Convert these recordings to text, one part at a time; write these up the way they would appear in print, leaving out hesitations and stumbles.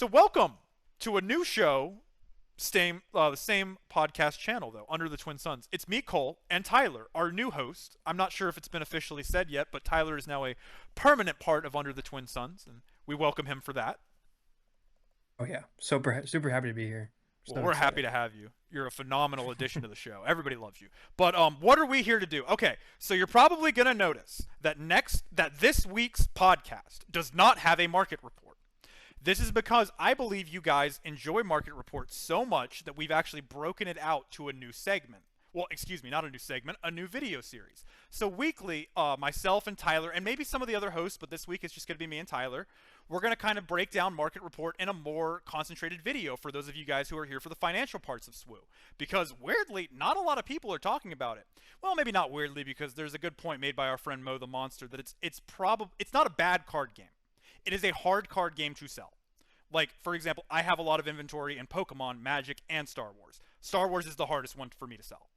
So welcome to a new show, the same podcast channel though, Under the Twin Suns. It's me, Cole, and Tyler, our new host. I'm not sure if it's been officially said yet, but Tyler is now a permanent part of Under the Twin Suns, and we welcome him for that. Oh yeah, super happy to be here. Well, So we're happy excited. to have you. You're a phenomenal addition to the show. Everybody loves you. But what are we here to do? Okay, so you're probably gonna notice that this week's podcast does not have a market report. This is because I believe you guys enjoy market reports so much that we've actually broken it out to a new segment. Well, excuse me, not a new segment, a new video series. So weekly, myself and Tyler, and maybe some of the other hosts, but this week it's just going to be me and Tyler. We're going to kind of break down market report in a more concentrated video for those of you guys who are here for the financial parts of SWU. Because weirdly, not a lot of people are talking about it. Well, maybe not weirdly, because there's a good point made by our friend Mo the Monster that it's not a bad card game. It is a hard card game to sell. Like, for example, I have a lot of inventory in Pokemon, Magic, and Star Wars. Star Wars is the hardest one for me to sell.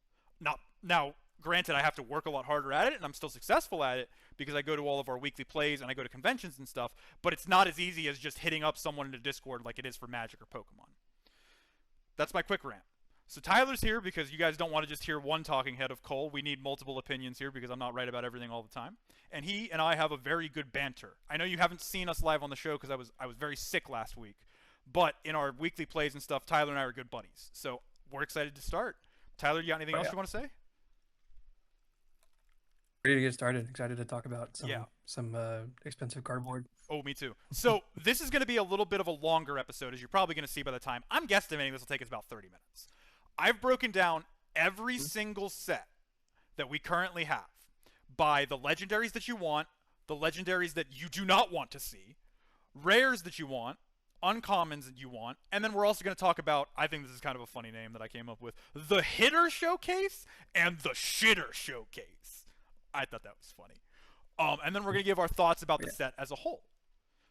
Not now, granted, I have to work a lot harder at it, and I'm still successful at it because I go to all of our weekly plays and I go to conventions and stuff. But it's not as easy as just hitting up someone in a Discord like it is for Magic or Pokemon. That's my quick rant. So Tyler's here because you guys don't want to just hear one talking head of Cole. We need multiple opinions here because I'm not right about everything all the time. And he and I have a very good banter. I know you haven't seen us live on the show because I was very sick last week, but in our weekly plays and stuff, Tyler and I are good buddies. So we're excited to start. Tyler, you got anything Oh else yeah, you want to say? ready to get started. Excited to talk about Yeah. some expensive cardboard. Oh, me too. So this is going to be a little bit of a longer episode, as you're probably going to see by the time. I'm guesstimating this will take us about 30 minutes. I've broken down every single set that we currently have by the legendaries that you want, the legendaries that you do not want to see, rares that you want, uncommons that you want, and then we're also going to talk about, I think this is kind of a funny name that I came up with, the hitter showcase and the shitter showcase. I thought that was funny. And then we're going to give our thoughts about the Yeah. set as a whole.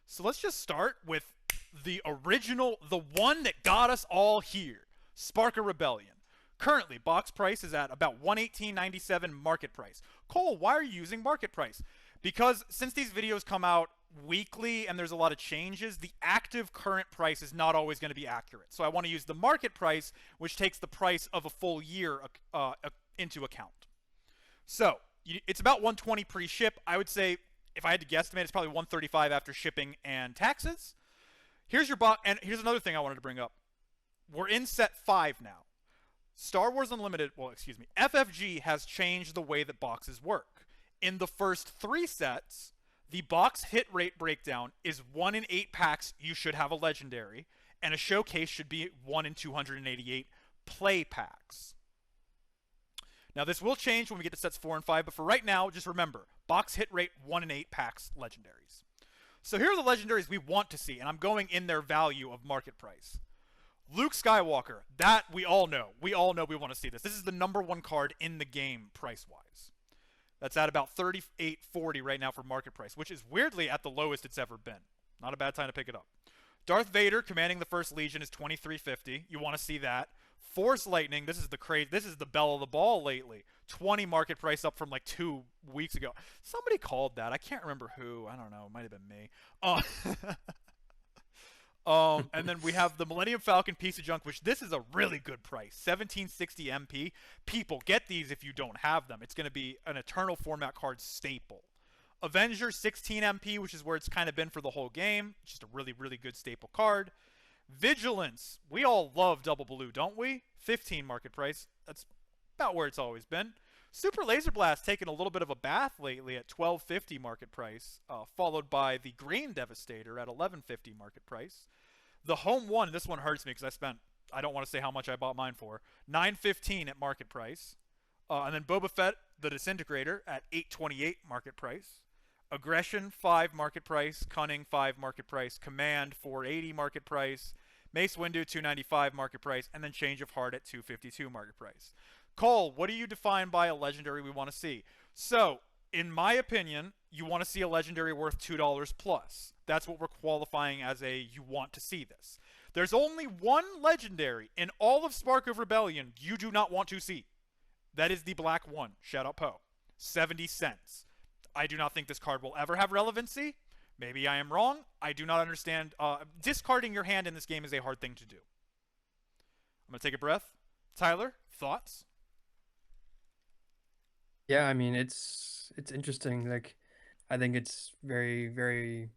So let's just start with the original, the one that got us all here, Spark of Rebellion. Currently, box price is at about $118.97 market price. Cole, why are you using market price? Because since these videos come out weekly and there's a lot of changes, the active current price is not always going to be accurate. So I want to use the market price, which takes the price of a full year into account. So it's about 120 pre-ship. I would say, if I had to guesstimate, it's probably 135 after shipping and taxes. Here's your box, and here's another thing I wanted to bring up. We're in set 5 now. Star Wars Unlimited, FFG has changed the way that boxes work. In the first 3 sets, the box hit rate breakdown is 1 in 8 packs you should have a legendary, and a showcase should be 1 in 288 play packs. Now, this will change when we get to sets 4 and 5, but for right now, just remember, box hit rate 1 in 8 packs legendaries. So here are the legendaries we want to see, and I'm going in their value of market price. Luke Skywalker, that we all know. We all know we want to see this. This is the number 1 card in the game price-wise. That's at about $38.40 right now for market price, which is weirdly at the lowest it's ever been. Not a bad time to pick it up. Darth Vader commanding the First Legion is $23.50. You want to see that. Force Lightning, this is the bell of the ball lately. 20 market price up from like 2 weeks ago. Somebody called that. I can't remember who. I don't know. It might have been me. And then we have the Millennium Falcon piece of junk, which this is a really good price. 1760 MP. People, get these if you don't have them. It's going to be an Eternal format card staple. Avenger 16 MP, which is where it's kind of been for the whole game. Just a really, really good staple card. Vigilance. We all love Double Blue, don't we? 15 market price. That's about where it's always been. Super Laser Blast taking a little bit of a bath lately at $12.50 market price, followed by the Green Devastator at $11.50 market price. The Home One, this one hurts me because I don't want to say how much I bought mine for, $9.15 at market price. And then Boba Fett, the Disintegrator, at $8.28 market price. Aggression, 5 market price. Cunning, 5 market price. Command, $4.80 market price. Mace Windu, $2.95 market price. And then Change of Heart at $2.52 market price. Cole, what do you define by a legendary we want to see? So, in my opinion, you want to see a legendary worth $2 plus. That's what we're qualifying as you want to see this. There's only one legendary in all of Spark of Rebellion you do not want to see. That is the black one. Shout out Poe. 70 cents. I do not think this card will ever have relevancy. Maybe I am wrong. I do not understand. Discarding your hand in this game is a hard thing to do. I'm gonna take a breath. Tyler, thoughts? Yeah, I mean it's interesting. Like I think it's very, very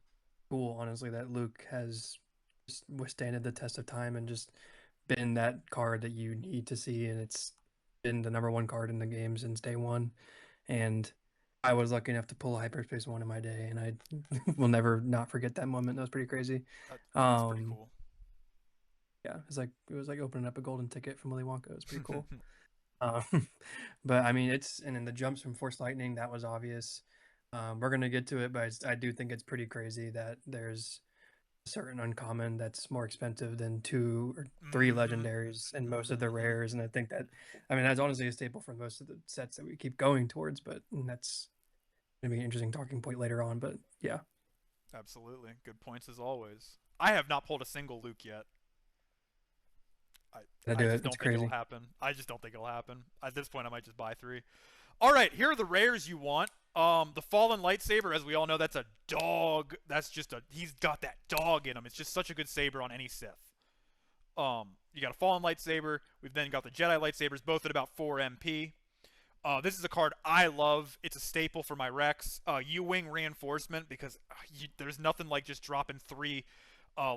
cool, honestly, that Luke has just withstanded the test of time and just been that card that you need to see, and it's been the number one card in the game since day one. And I was lucky enough to pull a hyperspace one in my day, and I will never not forget that moment. That was pretty crazy. That's pretty Um, cool. yeah, it was like opening up a golden ticket from Willy Wonka. It was pretty cool. Um, but I mean, and then the jumps from Force Lightning, that was obvious. We're gonna get to it, but I do think it's pretty crazy that there's a certain uncommon that's more expensive than two or three Mm-hmm. legendaries and most of the Mm-hmm. rares. And I think that, I mean, that's honestly a staple for most of the sets that we keep going towards. But that's gonna be an interesting talking point later on. But yeah, Absolutely. Good points as always. I have not pulled a single Luke yet. I, I I do just it. It's don't think it'll crazy. happen. I just don't think it'll happen. At this point, I might just buy three. All right, here are the rares you want. The Fallen Lightsaber, as we all know, that's a dog. That's just he's got that dog in him. It's just such a good saber on any Sith. You got a Fallen Lightsaber. We've then got the Jedi Lightsabers, both at about 4 MP. This is a card I love. It's a staple for my Rex. U-Wing Reinforcement, because there's nothing like just dropping three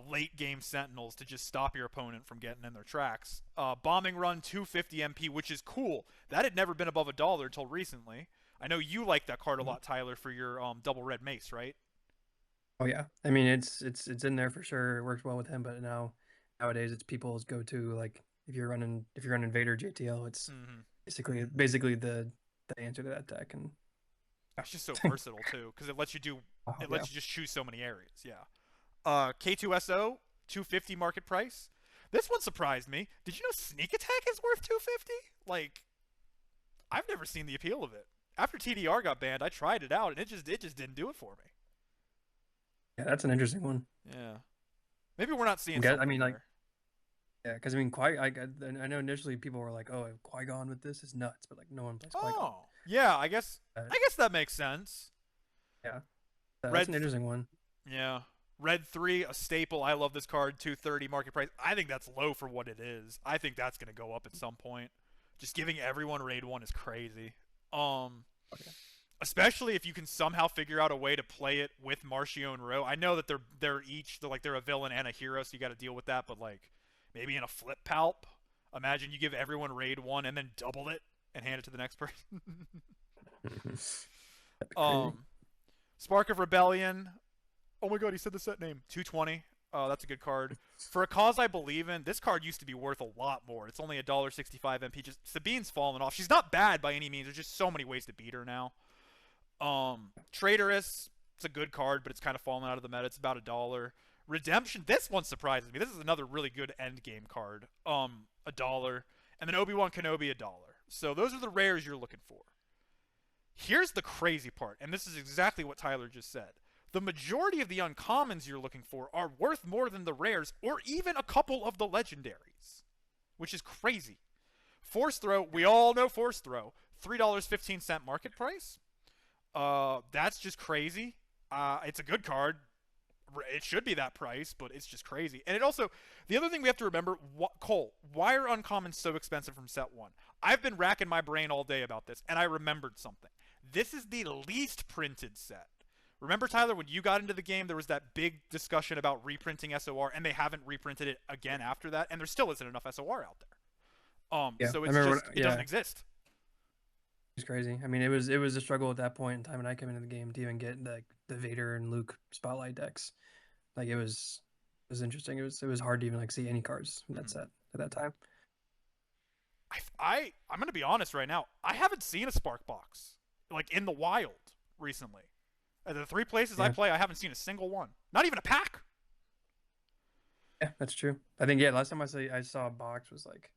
late game Sentinels to just stop your opponent from getting in their tracks. Bombing Run 250 MP, which is cool. That had never been above $1 until recently. I know you like that card a Mhm. lot, Tyler, for your double red mace, right? Oh yeah, I mean, it's in there for sure. It works well with him, but nowadays it's people's go-to. Like if you're running Vader JTL, it's Mm-hmm. basically the answer to that deck. And It's just so versatile too, because it lets you do oh it yeah. lets you just choose so many areas. Yeah. K2SO 250 market price. This one surprised me. Did you know Sneak Attack is worth 250? Like, I've never seen the appeal of it. After TDR got banned, I tried it out and it just didn't do it for me. Yeah, that's an interesting one. Yeah. Maybe we're not seeing I something mean, like, here. yeah, because I mean, I know initially people were like, "Oh, Qui-Gon with this is nuts," but like, no one plays Qui-Gon. Oh, yeah. I guess Uh, I guess that makes sense. yeah, that's Red, an interesting one. yeah. Red 3, a staple. I love this card. 230 market price. I think that's low for what it is. I think that's gonna go up at some point. Just giving everyone raid 1 is crazy. Um, Okay. Especially if you can somehow figure out a way to play it with Marcio and Rowe. I know that they're a villain and a hero, so you got to deal with that. But like maybe in a flip palp, imagine you give everyone raid 1 and then double it and hand it to the next person. That'd be crazy. um, Spark of Rebellion. Oh my god, he said the set name. 220. That's a good card. For a cause I believe in, this card used to be worth a lot more. It's only $1.65 MP. Just Sabine's fallen off. She's not bad by any means. There's just so many ways to beat her now. Traitorous, it's a good card, but it's kind of fallen out of the meta. It's about $1. Redemption, this one surprises me. This is another really good end game card. $1. And then Obi-Wan Kenobi, $1. So those are the rares you're looking for. Here's the crazy part, and this is exactly what Tyler just said. The majority of the uncommons you're looking for are worth more than the rares, or even a couple of the legendaries, which is crazy. Force Throw, we all know Force Throw, $3.15 market price. That's just crazy. It's a good card. It should be that price, but it's just crazy. And it also, the other thing we have to remember, Cole, why are uncommons so expensive from set one? I've been racking my brain all day about this, and I remembered something. This is the least printed set. Remember, Tyler, when you got into the game, there was that big discussion about reprinting SOR, and they haven't reprinted it again after that, and there still isn't enough SOR out there. Yeah, So I it's remember. just it doesn't Yeah, exist. it's crazy. I mean, it was a struggle at that point in time when I came into the game to even get the Vader and Luke spotlight decks. Like it was interesting. It was hard to even like see any cards from that Mhm. set at that time. I'm gonna be honest right now. I haven't seen a Spark box like in the wild recently. At the three places I Yeah, play, I haven't seen a single one. Not even a pack. yeah, that's true. I think yeah, last time I saw a box was like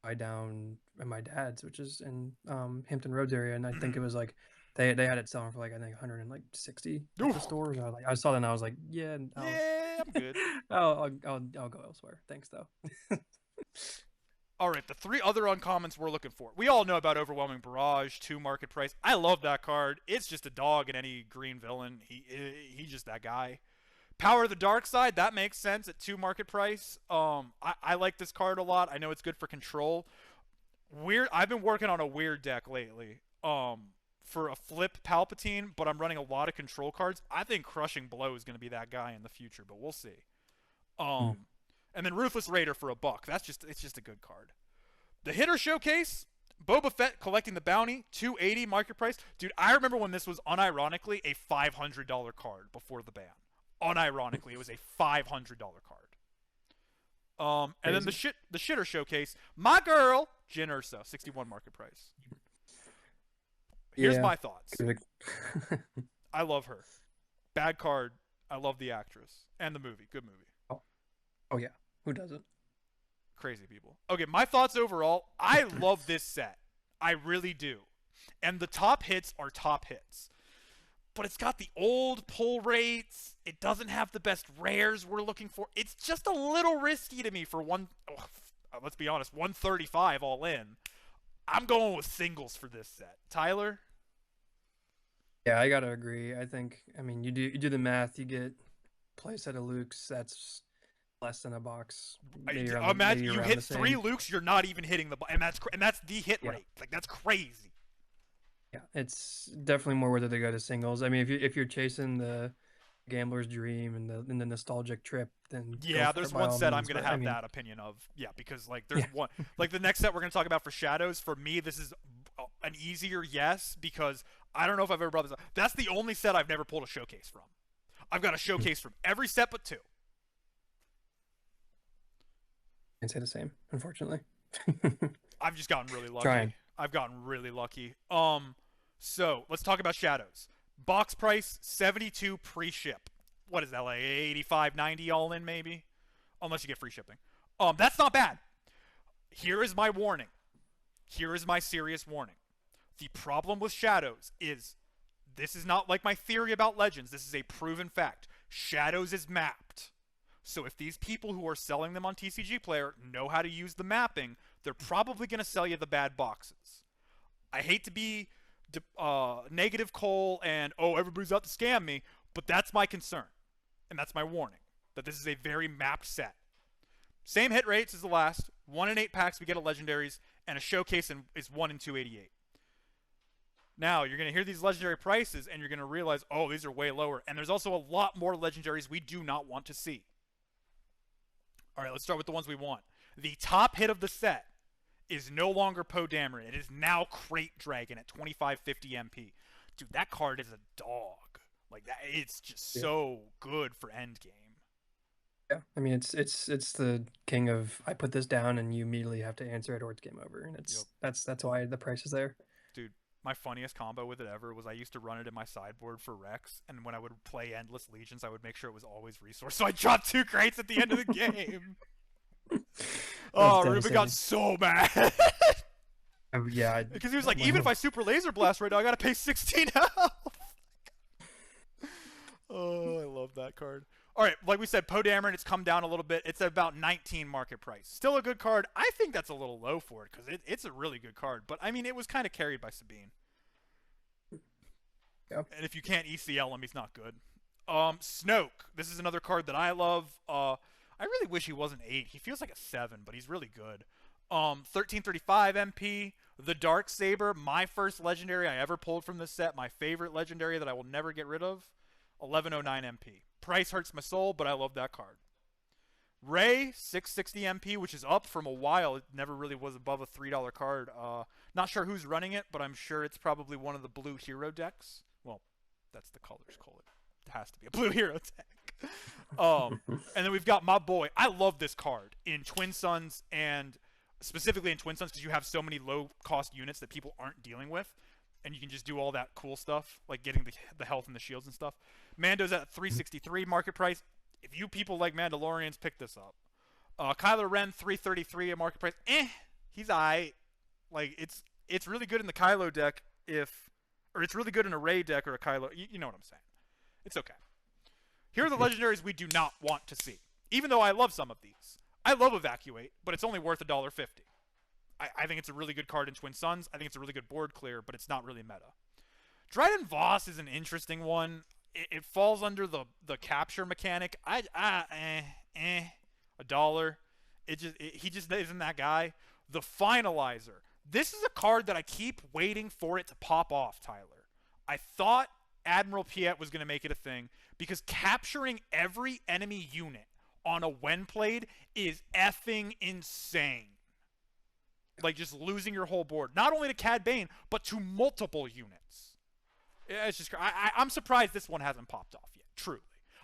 I down at my dad's, which is in Hampton Roads area, and I think it was like they had it selling for like I think 160 at the Oof. stores. I saw that and I was like, yeah, I'll Yeah, I'm good. I'll go elsewhere. Thanks though. All right, the three other uncommons we're looking for. We all know about Overwhelming Barrage, 2 market price. I love that card. It's just a dog in any green villain. He's just that guy. Power of the Dark Side, that makes sense at 2 market price. I like this card a lot. I know it's good for control. Weird. I've been working on a weird deck lately. For a flip Palpatine, but I'm running a lot of control cards. I think Crushing Blow is going to be that guy in the future, but we'll see. Mm. And then Ruthless Raider for $1. It's just a good card. The hitter showcase, Boba Fett collecting the bounty, 280 market price. Dude, I remember when this was unironically a $500 card before the ban. Unironically, it was a $500 card. And then the shitter showcase, my girl, Jyn Erso, 61 market price. Here's my thoughts. I love her. Bad card. I love the actress and the movie. Good movie. Oh yeah, who doesn't? Crazy people. Okay, my thoughts overall. I love this set. I really do. And the top hits are top hits. But it's got the old pull rates. It doesn't have the best rares we're looking for. It's just a little risky to me for let's be honest, 135 all in. I'm going with singles for this set. Tyler? Yeah, I gotta agree. I mean, you do the math. You get playset of Luke's. That's less than a box. Imagine you hit 3 Lukes, you're not even hitting the and that's the hit rate. Like that's crazy. Yeah, it's definitely more worth it to go to singles. I mean, if you're chasing the gambler's dream and the nostalgic trip, then yeah, there's one set I'm gonna have that opinion of. Yeah, because like there's one like the next set we're gonna talk about for Shadows. For me, this is an easier yes because I don't know if I've ever brought this up. That's the only set I've never pulled a showcase from. I've got a showcase from every set but 2. I can say the same, unfortunately. I've just gotten really lucky. Trying. I've gotten really lucky. So let's talk about Shadows. Box price 72 pre-ship. What is that, like 85, 90 all in maybe? Unless you get free shipping. That's not bad. Here is my warning. Here is my serious warning. The problem with Shadows is this is not like my theory about Legends. This is a proven fact. Shadows is mapped. So if these people who are selling them on TCG Player know how to use the mapping, they're probably going to sell you the bad boxes. I hate to be negative Cole and, everybody's out to scam me, but that's my concern. And that's my warning, that this is a very mapped set. Same hit rates as the last. 1 in 8 packs we get a Legendaries, and a showcase is 1 in 288. Now, you're going to hear these Legendary prices, and you're going to realize, these are way lower. And there's also a lot more Legendaries we do not want to see. All right, let's start with the ones we want. The top hit of the set is no longer Poe Dameron. It is now Crate Dragon at 2550 MP. Dude, that card is a dog. Like that, it's just so good for endgame. Yeah, I mean it's the king of I put this down and you immediately have to answer it or it's game over, and that's why the price is there. Dude, my funniest combo with it ever was I used to run it in my sideboard for Rex, and when I would play Endless Legions, I would make sure it was always resource, so I dropped 2 crates at the end of the game. Ruben got so mad. Yeah, because he was like, even if I super laser blast right now, I gotta pay 16 health. I love that card. All right, like we said, Poe Dameron, it's come down a little bit. It's at about 19 market price. Still a good card. I think that's a little low for it because it's a really good card. But, I mean, it was kind of carried by Sabine. Yep. And if you can't ECL him, he's not good. Snoke. This is another card that I love. I really wish he wasn't 8. He feels like a 7, but he's really good. 1335 MP. The Darksaber, my first Legendary I ever pulled from this set. My favorite Legendary that I will never get rid of. 1109 MP. Price hurts my soul, but I love that card. Rey, 660 MP, which is up from a while. It never really was above a $3 card. Not sure who's running it, but I'm sure it's probably one of the blue hero decks. Well, that's the colors, Cole. It has to be a blue hero deck. And then we've got my boy. I love this card in Twin Suns, and specifically in Twin Suns because you have so many low-cost units that people aren't dealing with. And you can just do all that cool stuff, like getting the health and the shields and stuff. Mando's at 363 market price. If you people like Mandalorians, pick this up. Kylo Ren, 333 at market price. He's aight. Like, it's really good in the Kylo deck or it's really good in a Rey deck or a Kylo. You know what I'm saying. It's okay. Here are the legendaries we do not want to see. Even though I love some of these. I love Evacuate, but it's only worth $1.50. I think it's a really good card in Twin Suns. I think it's a really good board clear, but it's not really meta. Dryden Voss is an interesting one. It falls under the capture mechanic. A dollar. He just isn't that guy. The Finalizer. This is a card that I keep waiting for it to pop off, Tyler. I thought Admiral Piet was going to make it a thing because capturing every enemy unit on a when played is effing insane. Like just losing your whole board. Not only to Cad Bane, but to multiple units. It's just I'm surprised this one hasn't popped off yet, truly.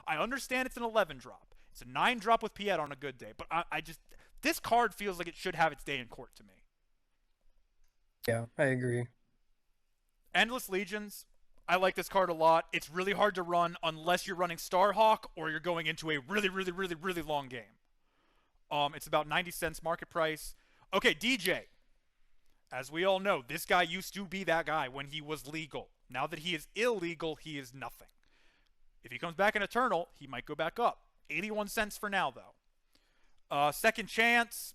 I understand it's an 11 drop. It's a 9 drop with Piet on a good day, but I just this card feels like it should have its day in court to me. Yeah, I agree. Endless Legions. I like this card a lot. It's really hard to run unless you're running Starhawk or you're going into a really long game. It's about 90 cents market price. Okay, DJ. As we all know, this guy used to be that guy when he was legal. Now that he is illegal, he is nothing. If he comes back in Eternal, he might go back up. 81 cents for now, though. Second Chance.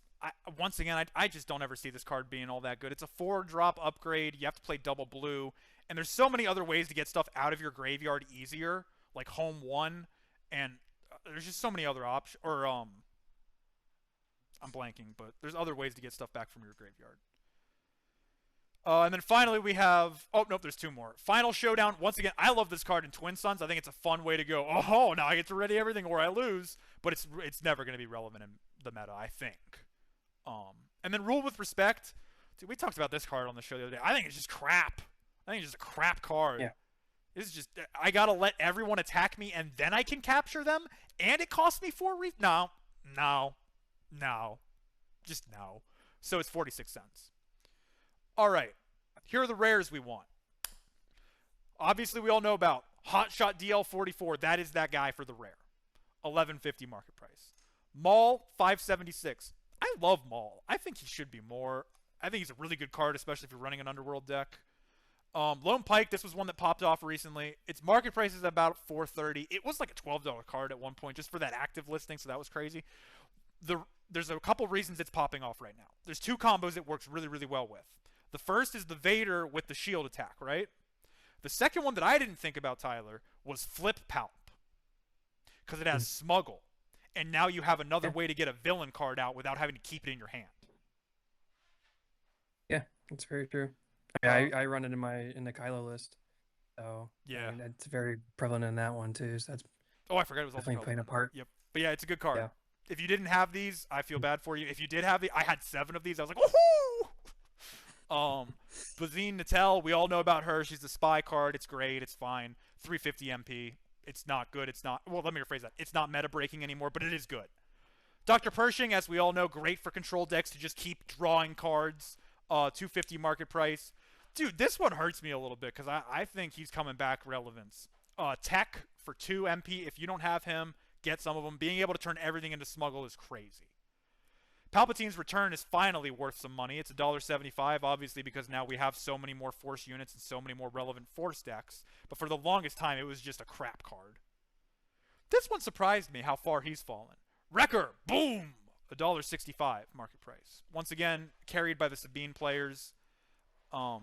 Once again, I just don't ever see this card being all that good. It's a 4-drop upgrade. You have to play double blue. And there's so many other ways to get stuff out of your graveyard easier, like Home 1. And there's just so many other options. Or, I'm blanking, but there's other ways to get stuff back from your graveyard. And then finally we have... Oh, nope, there's 2 more. Final Showdown. Once again, I love this card in Twin Suns. I think it's a fun way to go, oh, now I get to ready everything or I lose. But it's never going to be relevant in the meta, I think. And then Rule with Respect. Dude, we talked about this card on the show the other day. I think it's just crap. I think it's just a crap card. Yeah. This is just... I got to let everyone attack me and then I can capture them? And it costs me 4 No. Just no. So it's 46 cents. All right. Here are the rares we want. Obviously, we all know about Hotshot DL44. That is that guy for the rare. 1150 market price. Maul, 576. I love Maul. I think he should be more. I think he's a really good card, especially if you're running an Underworld deck. Lone Pike, this was one that popped off recently. Its market price is about $430. It was like a $12 card at one point just for that active listing, so that was crazy. There's a couple reasons it's popping off right now. There's 2 combos it works really well with. The first is the Vader with the shield attack, right? The second one that I didn't think about, Tyler, was Flip Palp. Because it has Smuggle. And now you have another way to get a villain card out without having to keep it in your hand. Yeah, that's very true. I run it in the Kylo list. So yeah, I mean, it's very prevalent in that one too. So that's I forgot it was also definitely playing a part. Yep. But yeah, it's a good card. Yeah. If you didn't have these, I feel bad for you. If you did have I had 7 of these. I was like, woohoo! Bazine Natel, we all know about her. She's the spy card. It's great. It's fine. 350 MP. It's not good. It's not... Well, let me rephrase that. It's not meta-breaking anymore, but it is good. Dr. Pershing, as we all know, great for control decks to just keep drawing cards. 250 market price. Dude, this one hurts me a little bit because I think he's coming back relevance. Tech for 2 MP. If you don't have him, get some of them. Being able to turn everything into Smuggle is crazy. Palpatine's return is finally worth some money. It's $1.75, obviously, because now we have so many more Force units and so many more relevant Force decks. But for the longest time, it was just a crap card. This one surprised me how far he's fallen. Wrecker, boom! $1.65 market price. Once again, carried by the Sabine players. But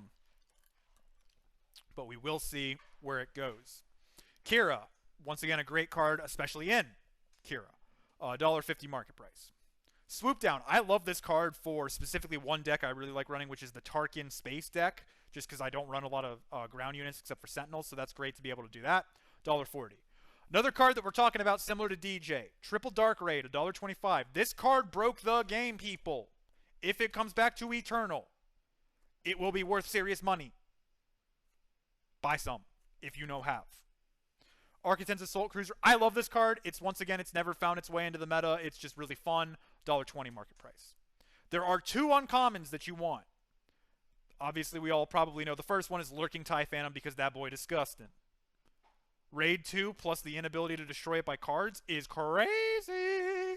we will see where it goes. Kira, once again, a great card, especially in Kira. $1.50 market price. Swoop Down. I love this card for specifically one deck I really like running, which is the Tarkin Space deck, just because I don't run a lot of ground units except for Sentinels, so that's great to be able to do that. $1.40. Another card that we're talking about similar to DJ. Triple Dark Raid, $1.25. This card broke the game, people. If it comes back to Eternal, it will be worth serious money. Buy some, if you know have. Architect's Assault Cruiser. I love this card. Once again, it's never found its way into the meta. It's just really fun. $1.20 market price. There are 2 uncommons that you want. Obviously, we all probably know. The first one is Lurking TIE Phantom because that boy disgusting. Raid 2 plus the inability to destroy it by cards is crazy.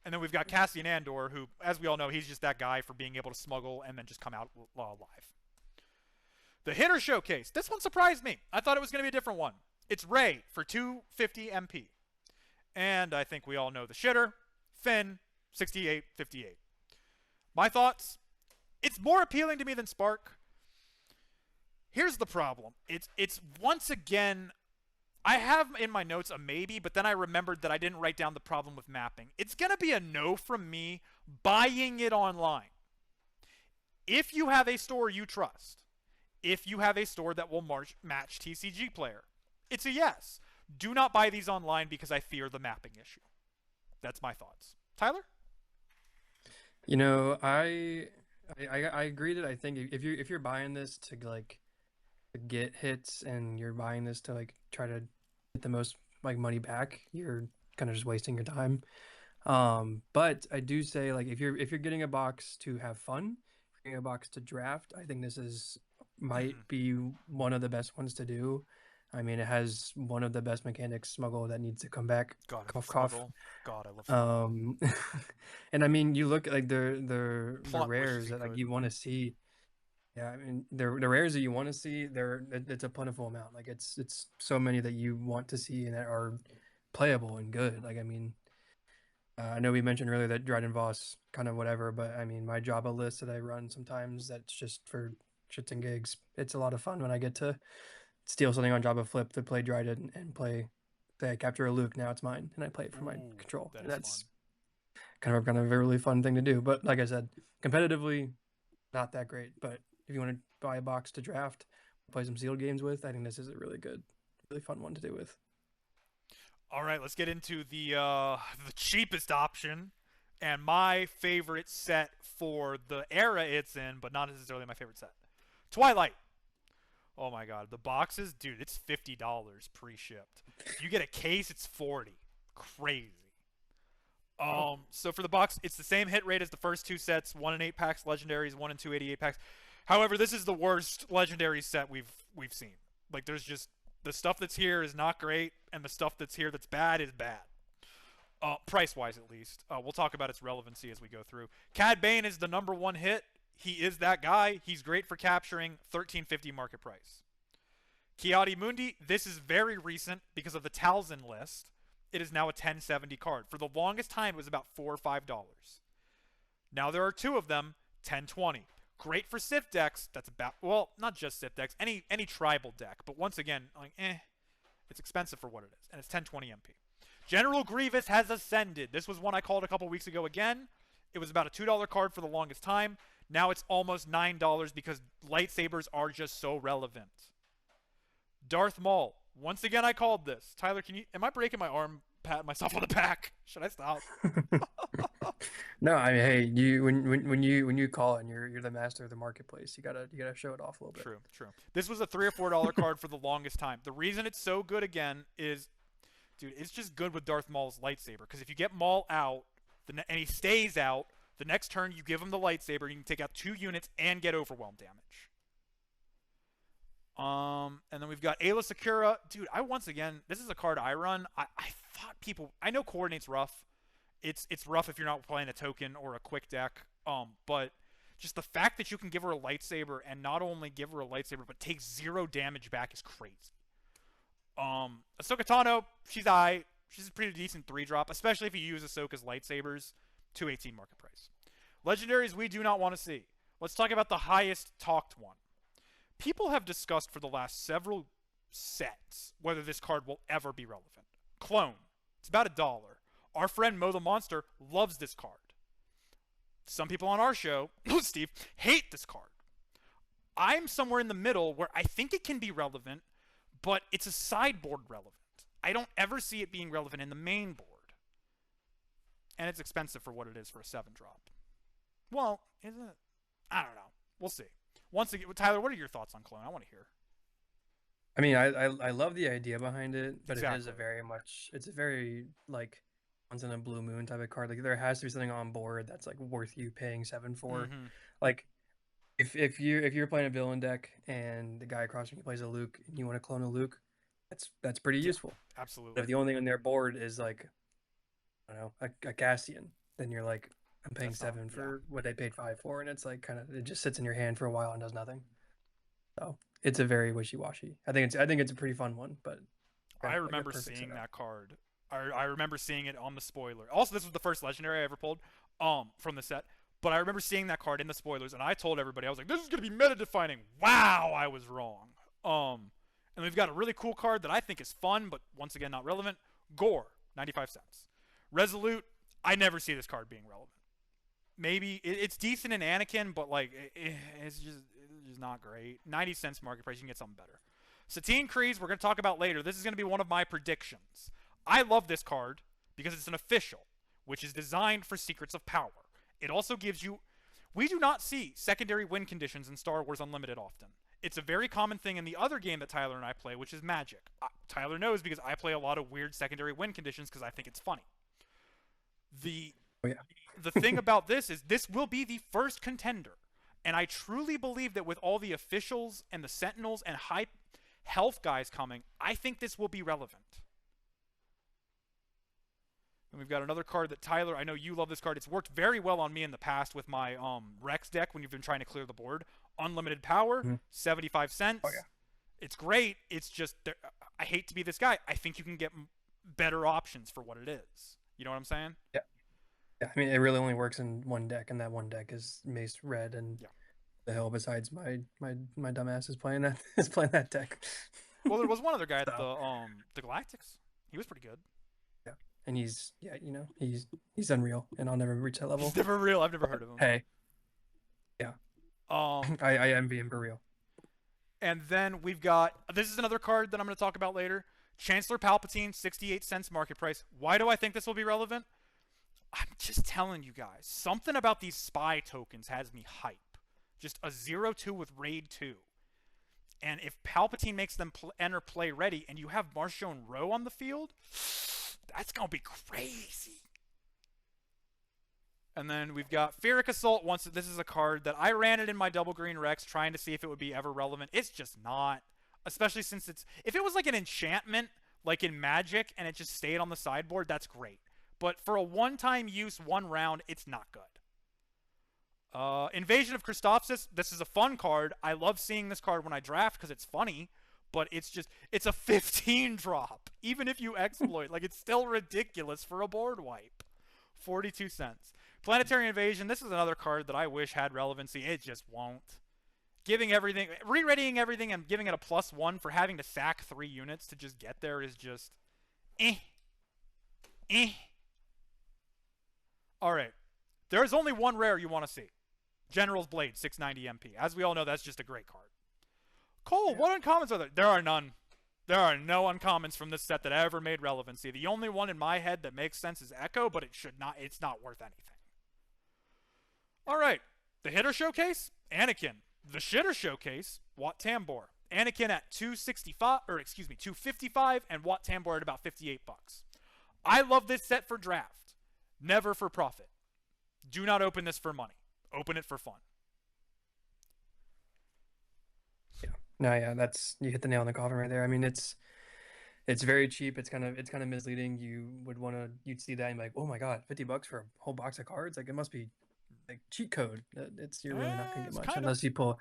And then we've got Cassian Andor, who, as we all know, he's just that guy for being able to smuggle and then just come out alive. The Hitter Showcase. This one surprised me. I thought it was going to be a different one. It's Rey for 250 MP. And I think we all know the shitter. Finn, 68.58. My thoughts, It's more appealing to me than Spark. Here's the problem. It's once again, I have in my notes a maybe, but then I remembered that I didn't write down the problem with mapping. It's going to be a no from me buying it online. If you have a store you trust, if you have a store that will match TCG Player, it's a yes. Do not buy these online because I fear the mapping issue. That's my thoughts. Tyler? You know, I agree that I think if you're buying this to like to get hits and you're buying this to like try to get the most like money back, you're kind of just wasting your time. But I do say like if you're getting a box to have fun, if you're getting a box to draft, I think this is might Mm-hmm. be one of the best ones to do. I mean, it has one of the best mechanics, smuggle, that needs to come back. God, I love Cough, cough. Smuggle. God, I love Smuggle. Um, and I mean, you look at like the Plot wishes rares he that like could. you want to see. Yeah, I mean, the rares that you want to see, it's a plentiful amount. Like it's so many that you want to see and that are playable and good. Like I mean, I know we mentioned earlier that Dryden Voss kind of whatever, but I mean, my Java list that I run sometimes that's just for shits and gigs. It's a lot of fun when I get to steal something on Java Flip to play Dryden and play. Say I capture a Luke, now it's mine, and I play it for my Ooh, control, that and is fun. that's kind of a really fun thing to do. But like I said, competitively, not that great. But if you want to buy a box to draft, play some sealed games with, I think this is a really good, really fun one to do with. All right, let's get into the cheapest option and my favorite set for the era it's in, but not necessarily my favorite set. Twilight. Oh my god, the boxes, dude, it's $50 pre-shipped. If you get a case, it's 40. Crazy. Wow. So for the box, it's the same hit rate as the first two sets, 1 in 8 packs legendaries, 1 in 2 88 packs. However, this is the worst legendary set we've seen. Like there's just the stuff that's here is not great and the stuff that's here that's bad is bad. Price wise, at least. We'll talk about its relevancy as we go through. Cad Bane is the number one hit. He is that guy. He's great for capturing. 1350 market price. Kiadi Mundi, this is very recent because of the Talzin list. It is now a 1070 card. For the longest time, it was about $4 or $5. Now there are two of them, 1020. Great for Sith decks. That's about, well, not just Sith decks, any tribal deck. But once again, like, it's expensive for what it is, and it's 1020 MP. General Grievous has ascended. This was one I called a couple weeks ago again. It was about a $2 card for the longest time. Now it's almost $9 because lightsabers are just so relevant. Darth Maul. Once again, I called this. Tyler, can you? Am I breaking my arm? Pat myself on the back. Should I stop? No, I mean, hey, you when you call it and you're the master of the marketplace, you gotta show it off a little bit. True, true. This was a $3 or $4 card for the longest time. The reason it's so good again is, dude, it's just good with Darth Maul's lightsaber. Because if you get Maul out, and he stays out, the next turn you give him the lightsaber, you can take out 2 units and get overwhelm damage. And then we've got Ayla Sakura. Dude, once again, this is a card I run. I thought people, I know coordinate's rough. It's rough if you're not playing a token or a quick deck. But just the fact that you can give her a lightsaber and not only give her a lightsaber but take 0 damage back is crazy. Ahsoka Tano, she's a pretty decent 3-drop, especially if you use Ahsoka's lightsabers. 218 market price. Legendaries we do not want to see. Let's talk about the highest talked one. People have discussed for the last several sets whether this card will ever be relevant. Clone. It's about $1. Our friend Mo the Monster loves this card. Some people on our show, Steve, hate this card. I'm somewhere in the middle where I think it can be relevant, but it's a sideboard relevant. I don't ever see it being relevant in the main board. And it's expensive for what it is for a 7-drop. Well, isn't it? I don't know. We'll see. Once again, Tyler, what are your thoughts on Clone? I want to hear. I mean, I love the idea behind it, but it is Exactly. it's a very like once in a blue moon type of card. Like there has to be something on board that's like worth you paying 7 for. Mm-hmm. Like if you're playing a villain deck and the guy across from you plays a Luke and you want to clone a Luke, that's pretty Yeah, useful. But absolutely. if the only thing on their board is like I don't know a Cassian, then you're like I'm paying That's not. 7 Yeah. for what they paid 5 for, and it's like kind of it just sits in your hand for a while and does nothing. So it's a very wishy-washy. I think it's a pretty fun one, but I craft like a remember perfect seeing setup. that card. I remember seeing it on the spoiler. Also, this was the first legendary I ever pulled from the set. But I remember seeing that card in the spoilers, and I told everybody, I was like, this is going to be meta defining. Wow, I was wrong. And we've got a really cool card that I think is fun, but once again, not relevant. Gore, 95 cents. Resolute, I never see this card being relevant. Maybe it's decent in Anakin, but like it's just not great. 90 cents market price, you can get something better. Satine Kryze, we're going to talk about later. This is going to be one of my predictions. I love this card because it's an official, which is designed for Secrets of Power. It also gives you. We do not see secondary win conditions in Star Wars Unlimited often. It's a very common thing in the other game that Tyler and I play, which is Magic. Tyler knows because I play a lot of weird secondary win conditions because I think it's funny. The Oh, yeah. the thing about this is this will be the first contender. And I truly believe that with all the officials and the Sentinels and high health guys coming, I think this will be relevant. And we've got another card that Tyler, I know you love this card. It's worked very well on me in the past with my Rex deck when you've been trying to clear the board. Unlimited Power, 75 cents. Oh, yeah. It's great. It's just, I hate to be this guy. I think you can get better options for what it is. You know what I'm saying? Yeah. Yeah, I mean, it really only works in one deck, and that one deck is Mace Red, and the hell besides my dumbass is playing that deck. Well, there was one other guy at the Galactics. He was pretty good. Yeah, and he's unreal, and I'll never reach that level. He's never real. I've never heard of him. Hey, yeah. I envy him for real. And then we've got, this is another card that I'm going to talk about later. Chancellor Palpatine, 68 cents market price. Why do I think this will be relevant? I'm just telling you guys. Something about these spy tokens has me hype. Just a 0-2 with Raid 2. And if Palpatine makes them enter play ready and you have Marchion Ro on the field, that's going to be crazy. And then we've got Ferric Assault. This is a card that I ran it in my double green Rex trying to see if it would be ever relevant. It's just not. Especially since if it was like an enchantment, like in Magic, and it just stayed on the sideboard, that's great. But for a one-time use, one round, it's not good. Invasion of Christophsis. This is a fun card. I love seeing this card when I draft because it's funny. But it's a 15 drop. Even if you exploit, like it's still ridiculous for a board wipe. 42 cents. Planetary Invasion. This is another card that I wish had relevancy. It just won't. Re-readying everything and giving it a +1 for having to sack 3 units to just get there is just Alright. There is only one rare you want to see. General's Blade, 690 MP. As we all know, that's just a great card. Cole, what uncommons are there? There are none. There are no uncommons from this set that ever made relevancy. The only one in my head that makes sense is Echo, but it's not worth anything. Alright. The hitter showcase, Anakin. The shitter showcase, Wat Tambor. Anakin at 255, and Wat Tambor at about 58 bucks. I love this set for draft, never for profit. Do not open this for money. Open it for fun. Yeah. No, yeah, you hit the nail on the coffin right there. I mean, it's very cheap. It's kind of misleading. You'd see that and be like, oh my god, $50 for a whole box of cards? Like it must be like cheat code. You're really not gonna get much unless you pull.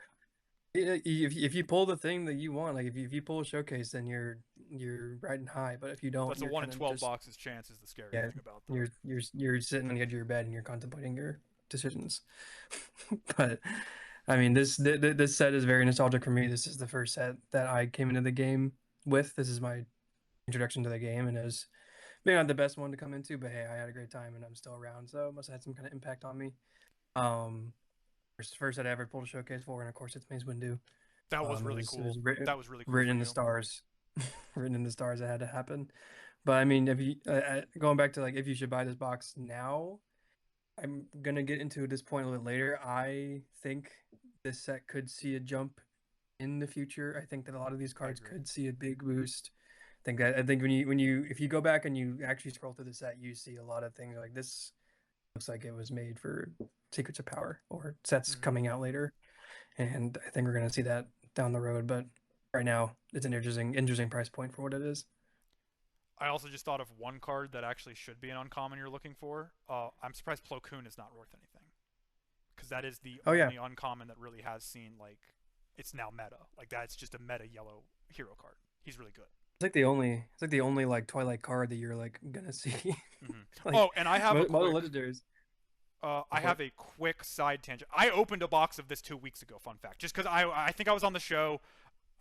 If you pull the thing that you want, like if you pull a showcase, then you're riding high. But if you don't, that's a 1 in 12 boxes chance is the scary thing about that. You're sitting on the edge of your bed and you're contemplating your decisions. But I mean, this set is very nostalgic for me. This is the first set that I came into the game with. This is my introduction to the game, and it was maybe not the best one to come into, but hey, I had a great time and I'm still around, so it must have had some kind of impact on me. First that I ever pulled a showcase for, and of course it's Mace Windu. That was really cool. That was really cool. Written in the stars. Written in the stars, it had to happen. But I mean, if you going back to like if you should buy this box now, I'm gonna get into this point a little bit later. I think this set could see a jump in the future. I think that a lot of these cards could see a big boost. I think if you go back and you actually scroll through the set, you see a lot of things like this. Looks like it was made for Secrets of Power or sets coming out later, and I think we're gonna see that down the road. But right now, it's an interesting price point for what it is. I also just thought of one card that actually should be an uncommon you're looking for. I'm surprised Plo Koon is not worth anything, because that is the only uncommon that really has seen like it's now meta. Like that's just a meta yellow hero card. He's really good. It's like the only like Twilight card that you're like gonna see. Like, and I have all the legendaries. I For it. have a quick side tangent. I opened a box of this 2 weeks ago. Fun fact, just because I think I was on the show.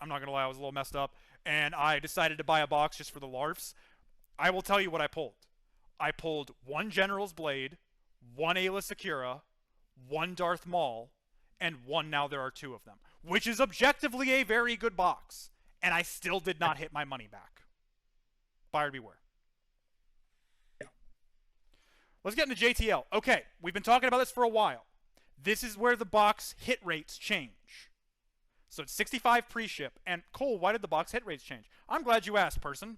I'm not gonna lie, I was a little messed up, and I decided to buy a box just for the larfs. I will tell you what I pulled. I pulled one General's Blade, one Ayla Secura, one Darth Maul, and one Now There Are Two of Them, which is objectively a very good box, and I still did not hit my money back. Buyer beware. Yeah. Let's get into JTL. Okay, we've been talking about this for a while. This is where the box hit rates change. So it's 65 pre-ship. And Cole, why did the box hit rates change? I'm glad you asked, person.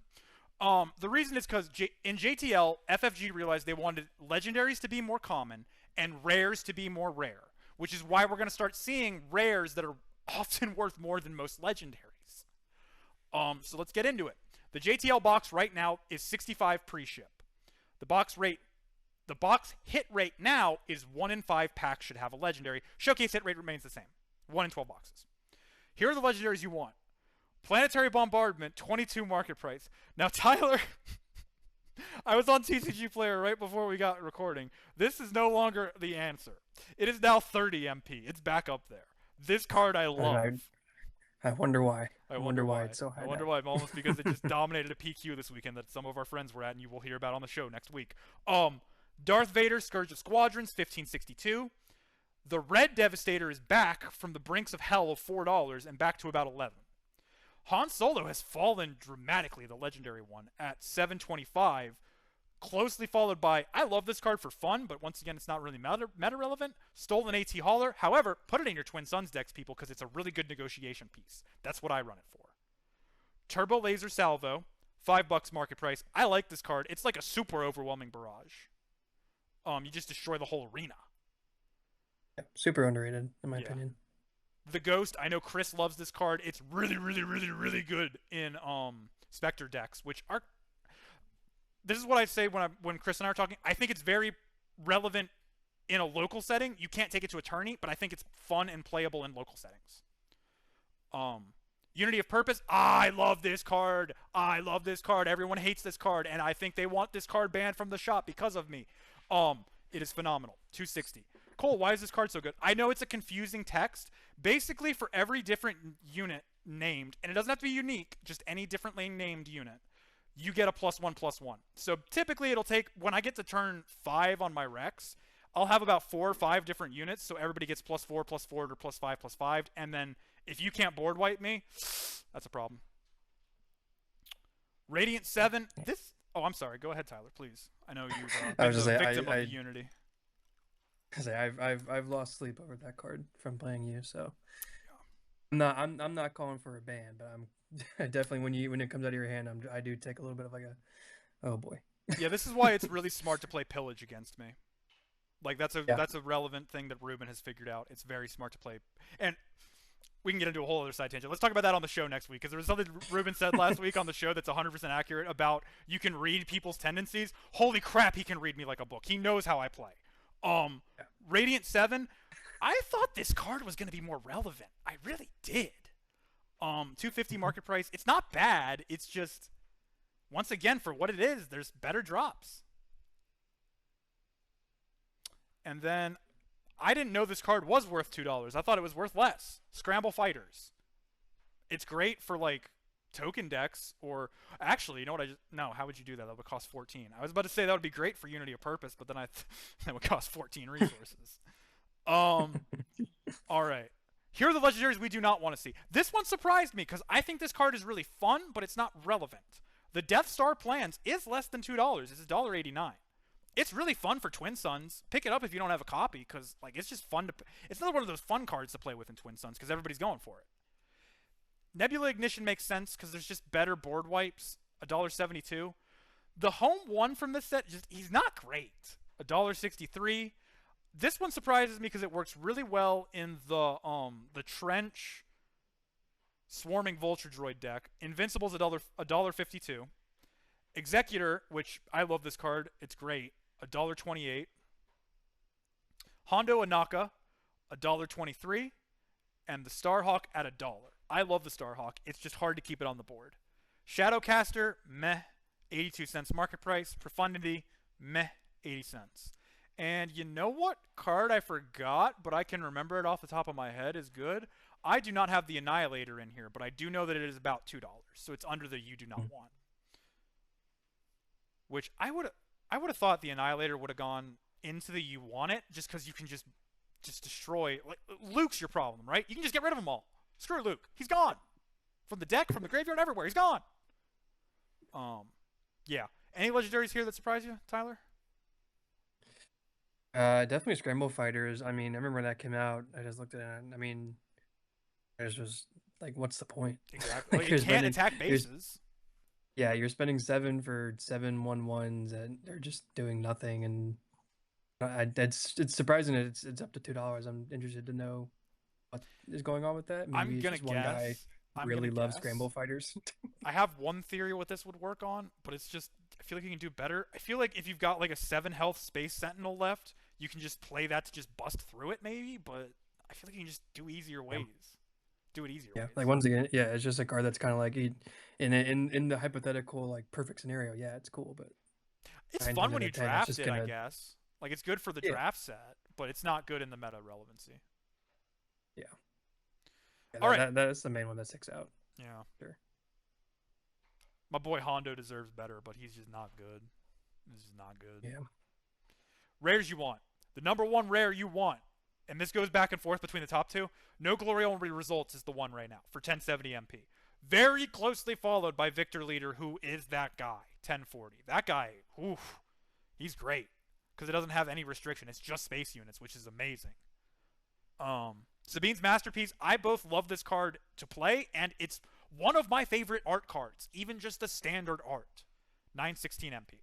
The reason is because in JTL, FFG realized they wanted legendaries to be more common and rares to be more rare, which is why we're going to start seeing rares that are often worth more than most legendaries. So let's get into it. The JTL box right now is 65 pre-ship. The box hit rate now is 1 in 5 packs should have a legendary. Showcase hit rate remains the same. 1 in 12 boxes. Here are the legendaries you want. Planetary Bombardment, 22 market price. Now, Tyler, I was on TCG Player right before we got recording. This is no longer the answer. It is now 30 MP. It's back up there. This card I love. I wonder why. I wonder why it's so high. I wonder why. Almost because it just dominated a PQ this weekend that some of our friends were at, and you will hear about on the show next week. Darth Vader, Scourge of Squadrons, 1562. The Red Devastator is back from the brinks of hell of $4 and back to about 11. Han Solo has fallen dramatically, the legendary one, at 725, closely followed by, I love this card for fun, but once again, it's not really meta relevant, Stolen AT Hauler. However, put it in your Twin Suns decks, people, because it's a really good negotiation piece. That's what I run it for. Turbo Laser Salvo, $5 market price. I like this card. It's like a super overwhelming barrage. You just destroy the whole arena. Yeah, super underrated, in my opinion. The Ghost, I know Chris loves this card. It's really, really, really, really good in Spectre decks, which are... This is what I say when Chris and I are talking. I think it's very relevant in a local setting. You can't take it to a tourney, but I think it's fun and playable in local settings. Unity of Purpose, I love this card. I love this card. Everyone hates this card, and I think they want this card banned from the shop because of me. It is phenomenal. 260. Cole, why is this card so good? I know it's a confusing text. Basically, for every different unit named, and it doesn't have to be unique, just any differently named unit, you get a +1/+1. So typically it'll take, when I get to turn 5 on my Rex, I'll have about 4 or 5 different units, so everybody gets +4, +4, or +5, +5, and then if you can't board wipe me, that's a problem. Radiant 7, this... Oh, I'm sorry. Go ahead, Tyler, please. I know you've been the victim of the Unity. I've lost sleep over that card from playing you, so I'm not calling for a ban, but I'm definitely when it comes out of your hand, I do take a little bit of like a, oh boy. Yeah, this is why it's really smart to play Pillage against me. Like that's a relevant thing that Ruben has figured out. It's very smart to play, and we can get into a whole other side tangent. Let's talk about that on the show next week, because there was something Ruben said last week on the show that's 100% accurate about you can read people's tendencies. Holy crap, he can read me like a book. He knows how I play. Radiant 7, I thought this card was going to be more relevant. I really did. 250 market price. It's not bad. It's just, once again, for what it is, there's better drops. And then, I didn't know this card was worth $2. I thought it was worth less. Scramble Fighters. It's great for, like, token decks, or... Actually, you know what No, how would you do that? That would cost 14. I was about to say that would be great for Unity of Purpose, but then that would cost 14 resources. Alright. Here are the legendaries we do not want to see. This one surprised me, because I think this card is really fun, but it's not relevant. The Death Star Plans is less than $2. It's $1.89. It's really fun for Twin Suns. Pick it up if you don't have a copy, because like it's just fun to... It's another one of those fun cards to play with in Twin Suns, because everybody's going for it. Nebula Ignition makes sense, because there's just better board wipes. $1.72. The home one from this set, he's not great. $1.63. This one surprises me because it works really well in the Trench Swarming Vulture Droid deck. Invincible's $1.52. Executor, which I love this card, it's great, $1.28. Hondo Anaka, $1.23. And the Starhawk at $1. I love the Starhawk. It's just hard to keep it on the board. Shadowcaster, meh, 82 cents market price. Profundity, meh, 80 cents. And you know what card I forgot, but I can remember it off the top of my head is good? I do not have the Annihilator in here, but I do know that it is about $2, so it's under the you do not want. Which I would have thought the Annihilator would have gone into the you want it just because you can just destroy. Like Luke's your problem, right? You can just get rid of them all. Screw Luke, he's gone from the deck, from the graveyard, everywhere. He's gone. Yeah. Any legendaries here that surprise you, Tyler? Definitely Scramble Fighters. I mean, I remember when that came out. I just looked at it. I mean, I was like, what's the point? Exactly. Like Well, it can't attack bases. yeah, you're spending 7 for 7/1/1s, and they're just doing nothing. And it's surprising that it's up to $2. I'm interested to know what is going on with that. Maybe I'm it's gonna just one guy guess. I'm really gonna loves guess. Scramble Fighters. I have one theory what this would work on, but it's just I feel like you can do better. I feel like if you've got like a 7 health Space Sentinel left, you can just play that to just bust through it maybe, but I feel like you can just do easier ways. Do it easier Yeah, ways. like once again, yeah, it's just a card that's kind of like in the hypothetical like perfect scenario. Yeah, it's cool, but It's 9 fun times when out you of 10, it's draft just it, I gonna guess. Like it's good for the yeah draft set, but it's not good in the meta relevancy. yeah. Yeah, All right. that's the main one that sticks out. Yeah. Sure. My boy Hondo deserves better, but he's just not good. This is not good. Yeah. Rares you want. The number one rare you want, and this goes back and forth between the top two. No Glory Only Results is the one right now for 1070 MP. Very closely followed by Victor Leader, who is that guy, 1040. That guy, oof, he's great because it doesn't have any restriction. It's just space units, which is amazing. Sabine's Masterpiece. I both love this card to play, and it's one of my favorite art cards, even just the standard art. 916 MP.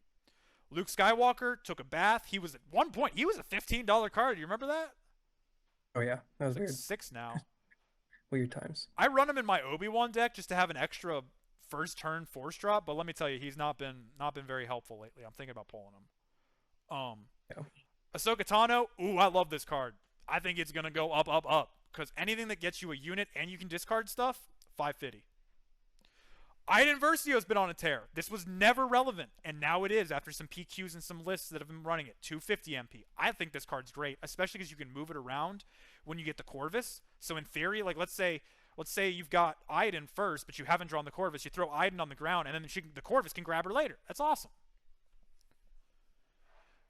Luke Skywalker took a bath. He was at one point, he was a $15 card. You remember that? Oh yeah, that was It's like weird. 6 now. Weird times. I run him in my Obi-Wan deck just to have an extra first turn force drop, but let me tell you, he's not been very helpful lately. I'm thinking about pulling him. Yeah. Ahsoka Tano, ooh, I love this card. I think it's gonna go up, up, up. Because anything that gets you a unit and you can discard stuff, 550. Iden Versio's been on a tear. This was never relevant, and now it is after some PQs and some lists that have been running it. 250 MP. I think this card's great, especially because you can move it around when you get the Corvus. So in theory, like let's say you've got Iden first, but you haven't drawn the Corvus. You throw Iden on the ground, and then the Corvus can grab her later. That's awesome.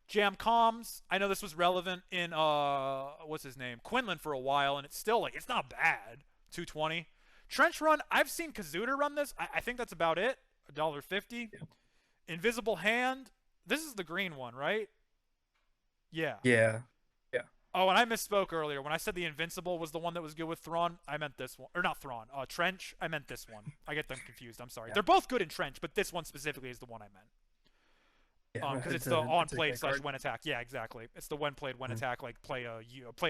Jam Comms. I know this was relevant in what's his name? Quinlan for a while, and it's still like it's not bad. 220. Trench Run, I've seen Kazuda run this. I think that's about it. $1.50. Yeah. Invisible Hand. This is the green one, right? Yeah. Yeah. Yeah. Oh, and I misspoke earlier. When I said the Invincible was the one that was good with Thrawn, I meant this one. Or not Thrawn. Trench, I meant this one. I get them confused. I'm sorry. Yeah. They're both good in Trench, but this one specifically is the one I meant. Because it's the on played / when attack. Yeah, exactly. It's the when played when attack, like play a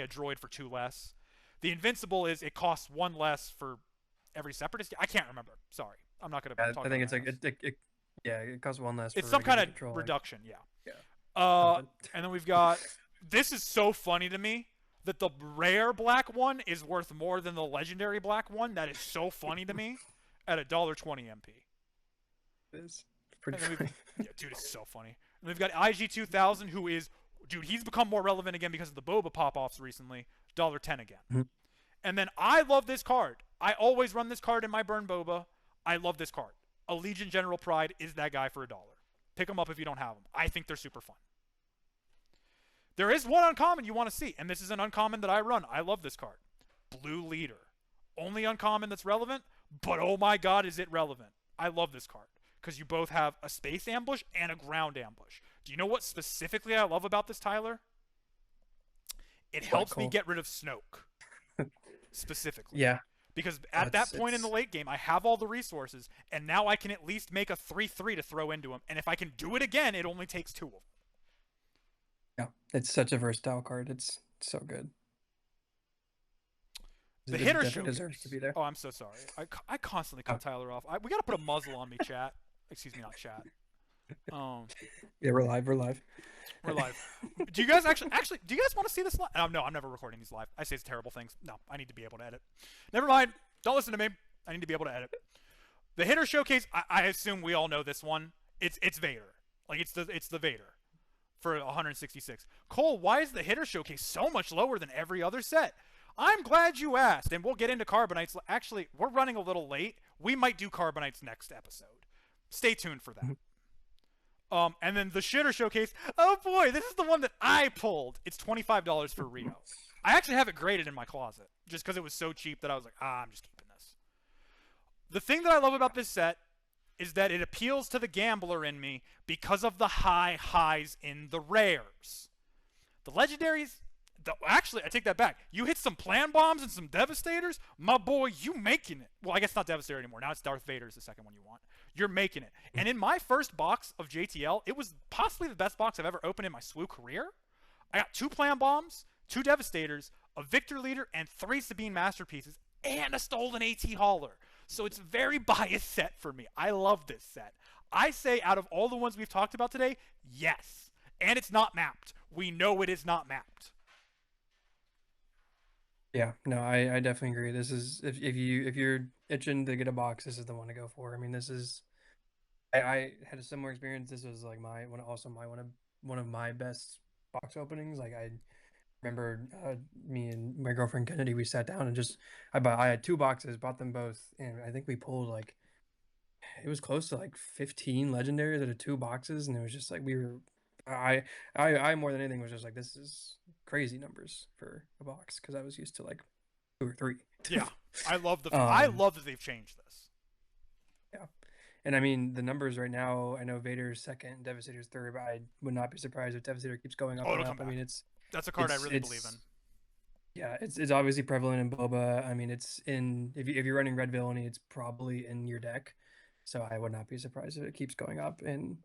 droid for 2 less. The Invincible is it costs 1 less for every Separatist. I can't remember. Sorry, I'm not gonna. I think it's like it costs 1 less. It's some kind of control, reduction. Like, yeah. And then we've got. This is so funny to me that the rare black one is worth more than the legendary black one. That is so funny to me. At $1.20 MP. It is. Pretty funny. Yeah, dude, it's so funny. And we've got IG2000, who is, dude, he's become more relevant again because of the Boba pop-offs recently. $1.10 again. Mm-hmm. And then I love this card. I always run this card in my Burn Boba. I love this card. Allegiant General Pride is that guy for $1. Pick them up if you don't have them. I think they're super fun. There is one uncommon you want to see, and this is an uncommon that I run. I love this card. Blue Leader. Only uncommon that's relevant, but oh my god, is it relevant. I love this card. Because you both have a space ambush and a ground ambush. Do you know what specifically I love about this, Tyler? It helps me get rid of Snoke. Specifically. Yeah. Because at that point in the late game, I have all the resources, and now I can at least make a 3/3 to throw into him. And if I can do it again, it only takes 2 of them. Yeah, it's such a versatile card. It's so good. The hitter show deserves to be there. Oh, I'm so sorry. I constantly cut Tyler off. We got to put a muzzle on me, chat. Excuse me, not chat. Yeah, we're live. We're live. We're live. Do you guys actually? Do you guys want to see this live? No, I'm never recording these live. I say it's terrible things. No, I need to be able to edit. Never mind. Don't listen to me. I need to be able to edit. The hitter showcase. I assume we all know this one. It's Vader. Like it's the Vader. for 166. Cole, why is the hitter showcase so much lower than every other set? I'm glad you asked, and we'll get into Carbonites. Actually, we're running a little late. We might do Carbonites next episode. Stay tuned for that. And then the shitter showcase. Oh boy, this is the one that I pulled. It's $25 for Rio. I actually have it graded in my closet just because it was so cheap that I was like, I'm just keeping this. The thing that I love about this set is that it appeals to the gambler in me because of the high highs in the rares. The legendaries, actually, I take that back. You hit some plan bombs and some devastators, my boy, you making it. Well, I guess not Devastator anymore. Now it's Darth Vader is the second one you want. You're making it. And in my first box of JTL, it was possibly the best box I've ever opened in my SWU career. I got 2 plan bombs, 2 devastators, a Victor leader, and 3 Sabine masterpieces, and a stolen AT hauler. So it's a very biased set for me. I love this set. I say out of all the ones we've talked about today, yes. And it's not mapped. We know it is not mapped. Yeah, no, I definitely agree. This is if you're itching to get a box, this is the one to go for. I mean, this is I had a similar experience. This was like one of my best box openings. Like I remember me and my girlfriend Kennedy, we sat down and just I had 2 boxes, bought them both, and I think we pulled like it was close to like 15 legendaries out of 2 boxes, and it was just like we were I more than anything was just like this is crazy numbers for a box because I was used to like 2 or 3. Yeah, I love that they've changed this. Yeah, and I mean the numbers right now. I know Vader's second, Devastator's third, but I would not be surprised if Devastator keeps going up and up. I mean, that's a card I really believe in. Yeah, it's obviously prevalent in Boba. I mean, it's in if you're running Red Villainy, it's probably in your deck. So I would not be surprised if it keeps going up. And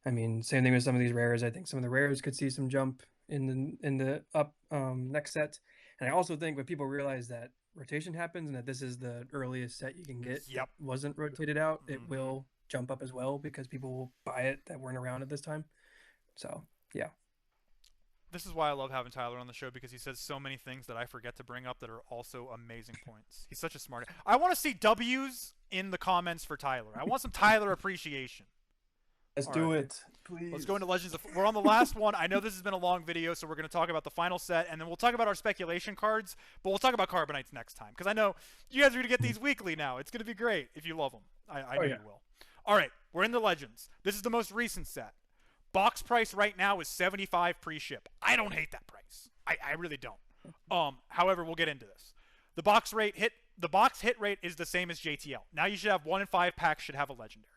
I mean, same thing with some of these rares. I think some of the rares could see some jump in the up next set. And I also think when people realize that rotation happens and that this is the earliest set you can get, wasn't rotated out, it will jump up as well because people will buy it that weren't around at this time. So yeah. This is why I love having Tyler on the show because he says so many things that I forget to bring up that are also amazing points. He's such a smart guy. I want to see W's in the comments for Tyler. I want some Tyler appreciation. Let's do it, please. Let's go into Legends. We're on the last one. I know this has been a long video, so we're going to talk about the final set, and then we'll talk about our speculation cards, but we'll talk about Carbonites next time because I know you guys are going to get these weekly now. It's going to be great if you love them. I know you will. All right, we're in the Legends. This is the most recent set. Box price right now is $75 pre-ship. I don't hate that price. I really don't. However, we'll get into this. The box hit rate is the same as JTL. Now you should have 1 in 5 packs should have a legendary.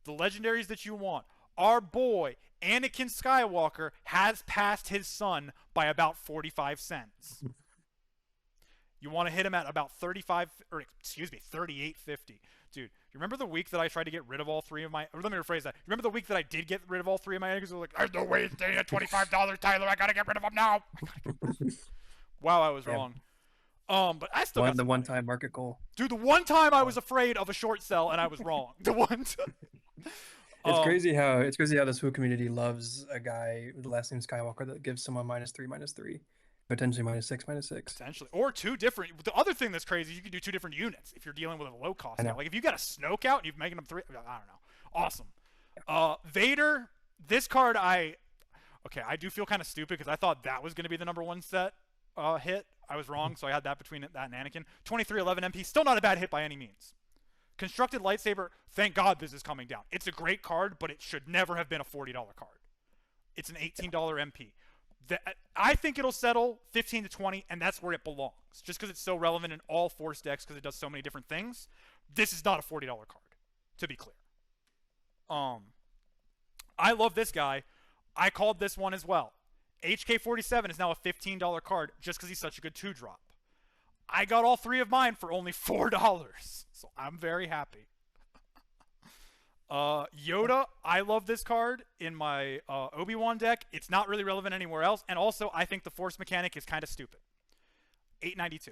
The legendaries that you want. Our boy Anakin Skywalker has passed his son by about 45 cents. You want to hit him at about 38.50. Dude, you remember the week that I tried to get rid of all 3 of my... Or let me rephrase that. You remember the week that I did get rid of all 3 of my Anakins? I was like, there's no way it's staying at $25, Tyler. I got to get rid of them now. Wow, I was wrong. But I still got the one-time market goal. Dude, the one time I was afraid of a short sell and I was wrong. The one time. It's crazy how the SWU community loves a guy with the last name Skywalker that gives someone -3/-3. Potentially -6/-6. Potentially. Or 2 different... The other thing that's crazy is you can do 2 different units if you're dealing with a low cost guy. Like if you got a Snoke out and you're making them 3... I don't know. Awesome. Vader, this card Okay, I do feel kind of stupid because I thought that was going to be the number 1 set hit. I was wrong, so I had that between that and Anakin. 2311 MP, still not a bad hit by any means. Constructed Lightsaber, thank God this is coming down. It's a great card, but it should never have been a $40 card. It's an $18 MP. I think it'll settle 15 to 20, and that's where it belongs. Just because it's so relevant in all Force decks because it does so many different things. This is not a $40 card, to be clear. I love this guy. I called this one as well. HK47 is now a $15 card just because he's such a good 2-drop. I got all 3 of mine for only $4, so I'm very happy. Yoda, I love this card in my Obi-Wan deck. It's not really relevant anywhere else, and also I think the Force mechanic is kind of stupid. $8.92.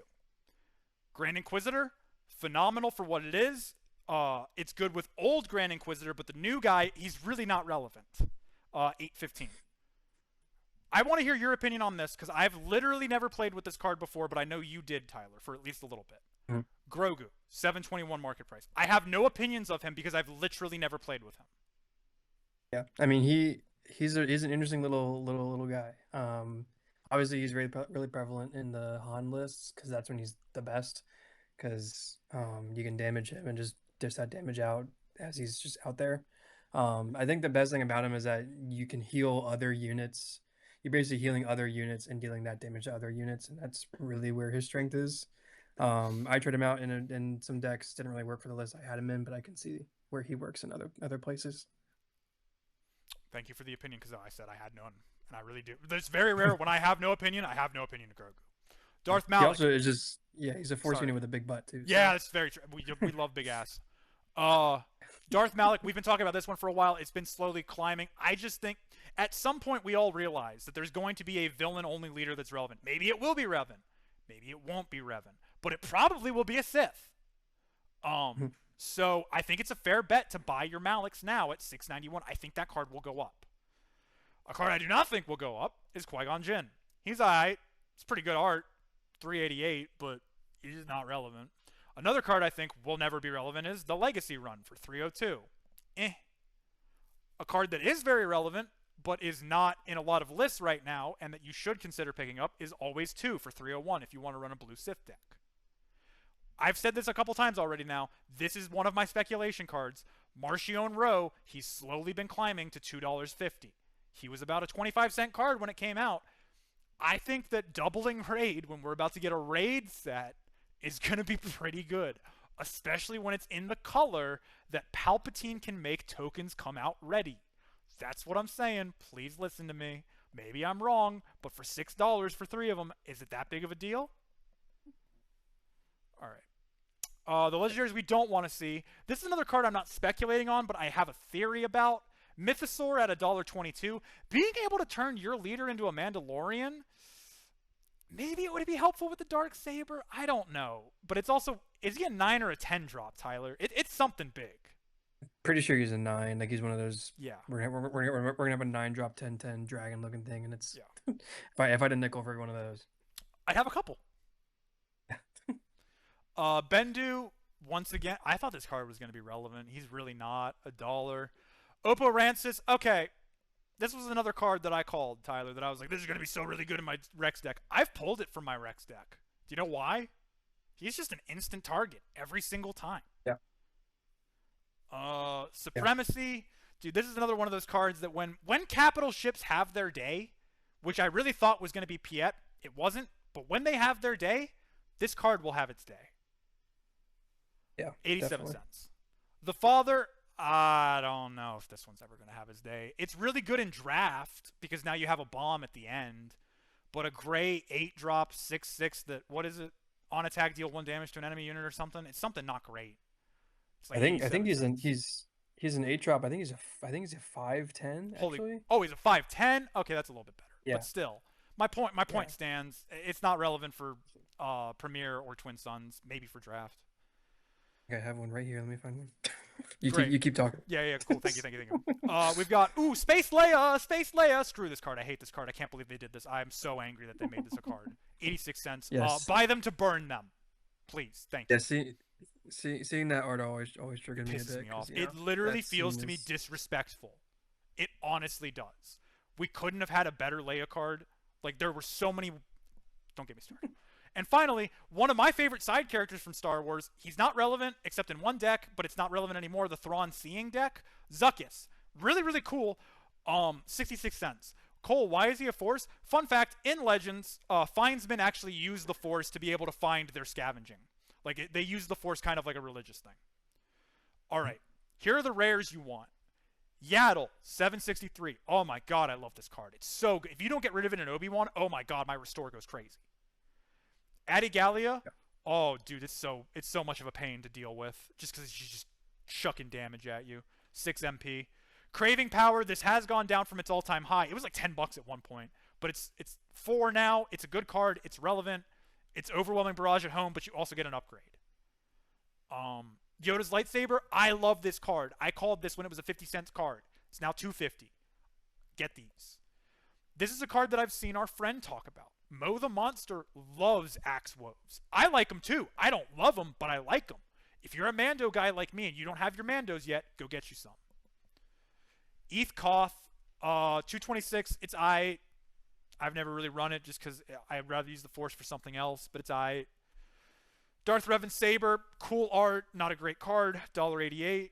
Grand Inquisitor, phenomenal for what it is. It's good with old Grand Inquisitor, but the new guy, he's really not relevant. $8.15. I want to hear your opinion on this because I've literally never played with this card before, but I know you did, Tyler, for at least a little bit. Grogu, $7.21 market price. I have no opinions of him because I've literally never played with him. Yeah, I mean he's an interesting little guy. Obviously he's really prevalent in the Han lists because that's when he's the best. Because you can damage him and just dish that damage out as he's just out there. I think the best thing about him is that you can heal other units. You're basically healing other units and dealing that damage to other units, and that's really where his strength is. I tried him out in some decks. Didn't really work for the list I had him in, but I can see where he works in other places. Thank you for the opinion, because I said I had none, and I really do. It's very rare when I have no opinion. I have no opinion to Grogu. Darth He Malik. also is just he's a force Sorry. unit with a big butt too. Yeah, So. that's very true. We love big ass. Darth Malik. We've been talking about this one for a while. It's been slowly climbing. I just think at some point we all realize that there's going to be a villain-only leader that's relevant. Maybe it will be Revan. Maybe it won't be Revan. But it probably will be a Sith. So I think it's a fair bet to buy your Maliks now at 691. I think that card will go up. A card I do not think will go up is Qui-Gon Jinn. He's alright. It's pretty good art. 388, but he's not relevant. Another card I think will never be relevant is the Legacy Run for 302. A card that is very relevant, but is not in a lot of lists right now, and that you should consider picking up, is Always 2 for 301 if you want to run a blue Sith deck. I've said this a couple times already now. This is one of my speculation cards. Marchion Ro, he's slowly been climbing to $2.50. He was about a 25-cent card when it came out. I think that doubling Raid when we're about to get a Raid set is going to be pretty good, especially when it's in the color that Palpatine can make tokens come out ready. That's what I'm saying. Please listen to me. Maybe I'm wrong, but for $6 for 3 of them, is it that big of a deal? All right. The legendaries we don't want to see. This is another card I'm not speculating on, but I have a theory about. Mythosaur at $1.22. Being able to turn your leader into a Mandalorian, maybe it would be helpful with the Dark Saber. I don't know. But it's also, is he a 9 or a 10 drop, Tyler? It's something big. Pretty sure he's a 9. Like he's one of those. Yeah. We're gonna have a 9 drop 10/10 dragon looking thing, and it's yeah. if I had a nickel for one of those, I'd have a couple. Bendu, once again, I thought this card was going to be relevant. He's really not. $1. Oppo Rancis, okay. This was another card that I called, Tyler, that I was like, this is going to be so really good in my Rex deck. I've pulled it from my Rex deck. Do you know why? He's just an instant target every single time. Yeah. Supremacy. Dude, this is another one of those cards that when capital ships have their day, which I really thought was going to be Piet, it wasn't. But when they have their day, this card will have its day. Yeah. 87 definitely. cents. The Father, I don't know if this one's ever going to have his day. It's really good in draft because now you have a bomb at the end. But a gray 8-drop 6/6 that, what is it? On attack, deal 1 damage to an enemy unit or something. It's something not great. It's like I think he's 87 an 8-drop. I think he's a 5/10 actually. Oh, he's a 5/10. Okay, that's a little bit better. Yeah. But still, my point stands. It's not relevant for Premier or Twin Suns. Maybe for draft. I have one right here. Let me find one. You keep talking. Yeah, cool. Thank you. We've got Space Leia. Screw this card. I hate this card. I can't believe they did this. I'm so angry that they made this a card. 86 cents. Yes. Buy them to burn them, please. Thank you. Yeah, seeing that art always triggered me a Pisses bit. me off. You know, It literally that feels scene to me is- disrespectful. It honestly does. We couldn't have had a better Leia card. Like, there were so many. Don't get me started. And finally, one of my favorite side characters from Star Wars. He's not relevant except in one deck, but it's not relevant anymore. The Thrawn Seeing deck. Zuckuss. Really, really cool. 66 cents. Cole, why is he a Force? Fun fact, in Legends, Findsmen actually use the Force to be able to find their scavenging. Like, they use the Force kind of like a religious thing. All right. Here are the rares you want. Yaddle, 763. Oh my god, I love this card. It's so good. If you don't get rid of it in Obi-Wan, oh my god, my restore goes crazy. Adigalia, oh dude, it's so much of a pain to deal with just because she's just chucking damage at you. 6 MP. Craving Power, this has gone down from its all-time high. It was like $10 at one point, but it's 4 now. It's a good card. It's relevant. It's Overwhelming Barrage at home, but you also get an upgrade. Yoda's Lightsaber, I love this card. I called this when it was a 50-cent card. It's now $2.50. Get these. This is a card that I've seen our friend talk about. Mo the Monster loves Axe Woves. I like them too. I don't love them, but I like them. If you're a Mando guy like me and you don't have your Mandos yet, go get you some. Eth Koth, 226. I've never really run it just because I'd rather use the Force for something else, but it's I. Darth Revan Saber, cool art, not a great card, $1.88.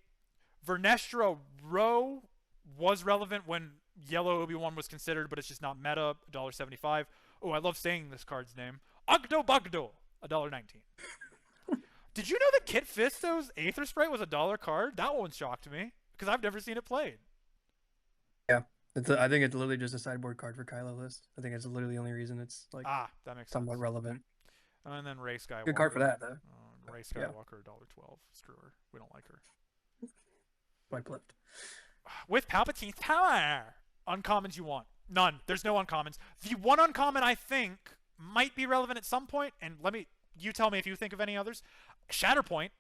Vernestra Row was relevant when Yellow Obi-Wan was considered, but it's just not meta, $1.75. Oh, I love saying this card's name. Ogdo Bogdo, $1.19. Did you know that Kit Fisto's Aether Sprite was $1 card? That one shocked me because I've never seen it played. Yeah, I think it's literally just a sideboard card for Kylo list. I think it's literally the only reason it's like That makes somewhat sense. relevant. And then Rey Skywalker. Good card for that, though. Rey Yeah. Skywalker, $1.12. Screw her. We don't like her. Swipe left. With Palpatine's power. Uncommons you want? None. There's no uncommons. The one uncommon I think might be relevant at some point, and you tell me if you think of any others. Shatterpoint,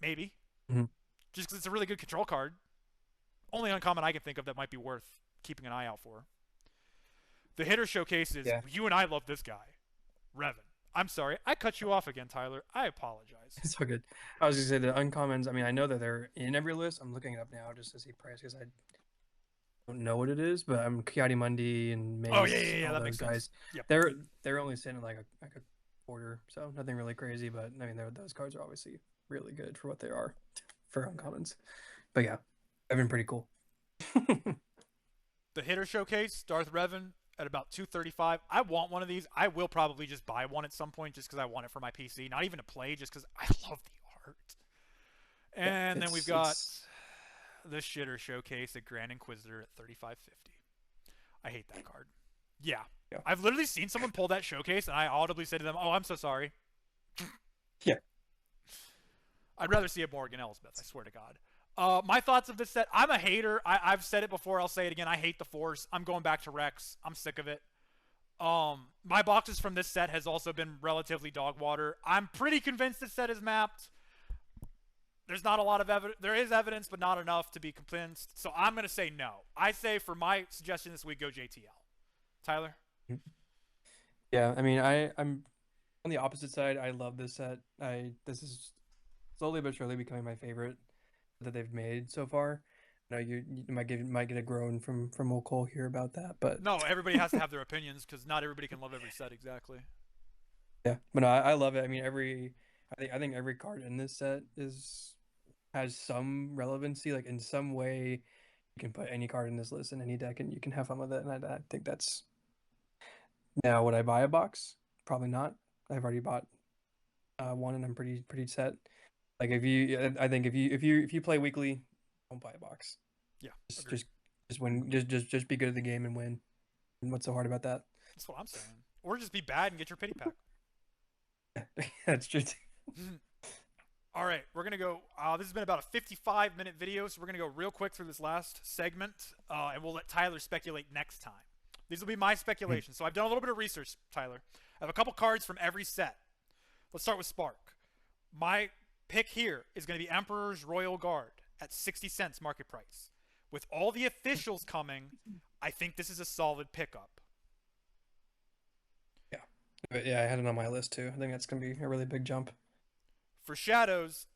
maybe. Mm-hmm. Just because it's a really good control card. Only uncommon I can think of that might be worth keeping an eye out for. The hitter showcase is, you and I love this guy. Revan. I'm sorry. I cut you off again, Tyler. I apologize. It's all good. I was going to say the uncommons, I mean, I know that they're in every list. I'm looking it up now just to see price because I don't know what it is, but I'm Kiadi and Mace. Oh, yeah, all that those makes guys. sense. Yep. They're only sitting at like a quarter, so nothing really crazy, but I mean, those cards are obviously really good for what they are for uncommons. But yeah, they've been pretty cool. The hitter showcase, Darth Revan at about $2.35. I want one of these. I will probably just buy one at some point just because I want it for my PC. Not even to play, just because I love the art. And then we've got the shitter showcase at Grand Inquisitor at $35.50. I hate that card. Yeah. I've literally seen someone pull that showcase, and I audibly say to them, "Oh, I'm so sorry." Yeah. I'd rather see a Morgan Elsbeth, I swear to God. My thoughts of this set, I'm a hater. I've said it before, I'll say it again. I hate the Force. I'm going back to Rex. I'm sick of it. My boxes from this set has also been relatively dog water. I'm pretty convinced this set is mapped. There's not a lot of evidence. There is evidence, but not enough to be convinced. So I'm going to say no. I say for my suggestion this week, go JTL. Tyler? Yeah, I mean, I'm on the opposite side. I love this set. This is slowly but surely becoming my favorite that they've made so far. I know you might get a groan from old Cole here about that, but no, everybody has to have their opinions because not everybody can love every set exactly. Yeah, but no, I love it. I mean, I think every card in this set has some relevancy. Like in some way, you can put any card in this list in any deck, and you can have fun with it. And I think that's now. Would I buy a box? Probably not. I've already bought one, and I'm pretty set. Like I think if you play weekly, don't buy a box. Yeah, just win. Just be good at the game and win. And what's so hard about that? That's what I'm saying. Or just be bad and get your pity pack. That's true. All right, we're gonna go. This has been about a 55-minute video, so we're gonna go real quick through this last segment, and we'll let Tyler speculate next time. These will be my speculations. So I've done a little bit of research, Tyler. I have a couple cards from every set. Let's start with Spark. My pick here is going to be Emperor's Royal Guard at 60 cents market price. With all the officials coming, I think this is a solid pickup. Yeah, I had it on my list too. I think that's going to be a really big jump. For Shadows,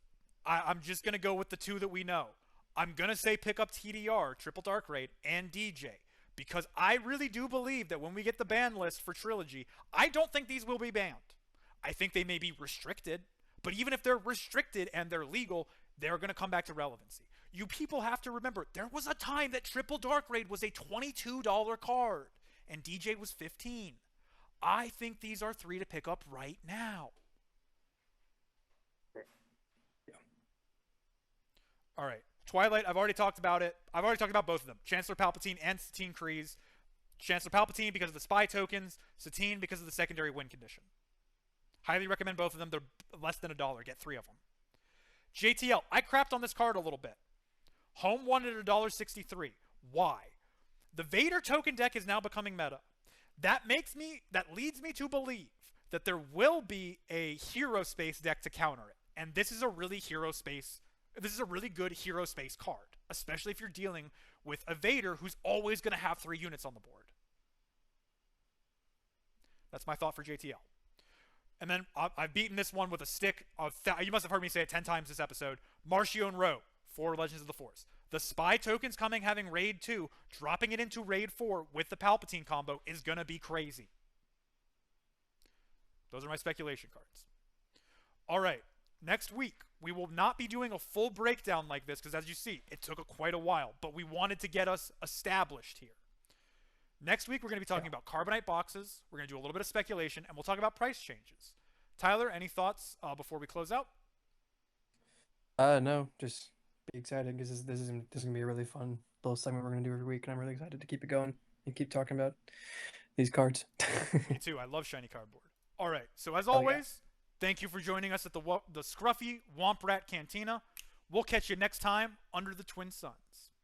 I'm just going to go with the two that we know. I'm going to say pick up TDR, Triple Dark Raid, and DJ. Because I really do believe that when we get the ban list for Trilogy, I don't think these will be banned. I think they may be restricted. But even if they're restricted and they're legal, they're going to come back to relevancy. You people have to remember, there was a time that Triple Dark Raid was a $22 card, and DJ was $15. I think these are 3 to pick up right now. Yeah. All right. Twilight, I've already talked about it. I've already talked about both of them. Chancellor Palpatine and Satine Kryze. Chancellor Palpatine because of the spy tokens. Satine because of the secondary win condition. Highly recommend both of them. They're less than $1. Get 3 of them. JTL, I crapped on this card a little bit. Home won at $1.63. Why? The Vader token deck is now becoming meta. That leads me to believe that there will be a hero space deck to counter it. And this is a really good hero space card, especially if you're dealing with a Vader who's always going to have 3 units on the board. That's my thought for JTL. And then I've beaten this one with a stick. You must have heard me say it 10 times this episode. Marchion Row for Legends of the Force. The spy tokens coming having Raid 2, dropping it into Raid 4 with the Palpatine combo is going to be crazy. Those are my speculation cards. All right. Next week, we will not be doing a full breakdown like this because, as you see, it took quite a while, but we wanted to get us established here. Next week, we're going to be talking about Carbonite boxes. We're going to do a little bit of speculation, and we'll talk about price changes. Tyler, any thoughts before we close out? No, just be excited because this is gonna be a really fun little segment we're gonna do every week, and I'm really excited to keep it going and keep talking about these cards. Me too. I love shiny cardboard. All right. So as Oh yeah. always, thank you for joining us at the Scruffy Womp Rat Cantina. We'll catch you next time under the Twin Suns.